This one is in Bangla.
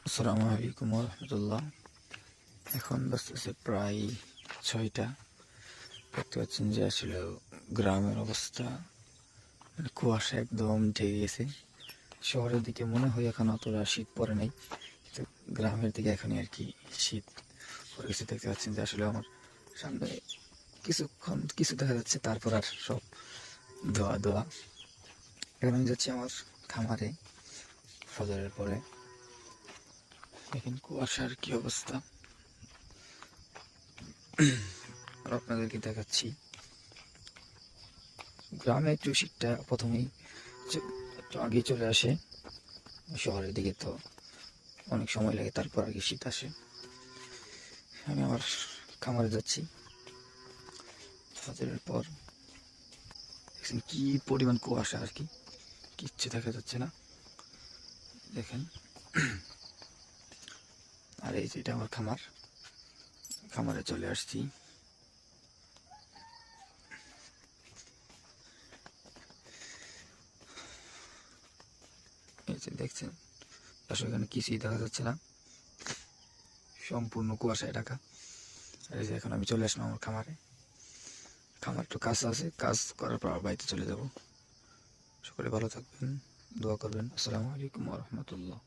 আসসালামু আলাইকুম রহমতুল্লাহ। এখন বাজতেছে প্রায় 6টা। দেখতে পাচ্ছেন যে আসলে গ্রামের অবস্থা, মানে কুয়াশা একদম ঢেকে গেছে। শহরের দিকে মনে হয় এখন অতটা শীত পড়ে নাই, কিন্তু গ্রামের দিকে এখনই আর কি শীত পড়ে গেছে। দেখতে পাচ্ছেন যে আসলে আমার সামনে কিছু দেখা যাচ্ছে, তারপর আর সব ধোয়া ধোয়া। এখন আমি যাচ্ছি আমার খামারে ফজরের পরে। দেখেন কুয়াশার কি অবস্থা, আর আপনাদেরকে দেখাচ্ছি। গ্রামে একটু শীতটা প্রথমেই একটু আগেই চলে আসে, শহরের দিকে তো অনেক সময় লাগে, তারপর আগে শীত আসে। আমি আমার খামারে যাচ্ছি ফজরের পর। দেখছেন কি পরিমাণ কুয়াশা, আর কি কিচ্ছু দেখা যাচ্ছে না। দেখেন, আর এই যে এটা আমার খামারে চলে আসছি। এই যে দেখছেন আসলে এখানে কিছুই দেখা যাচ্ছে না, সম্পূর্ণ কুয়াশায় ঢাকা। আর এই যে এখন আমি চলে আসলাম আমার খামার একটু কাজ আছে, কাজ করার পর বাড়িতে চলে যাব। সকলে ভালো থাকবেন, দোয়া করবেন। আসসালামু আলাইকুম রহমতুল্লাহ।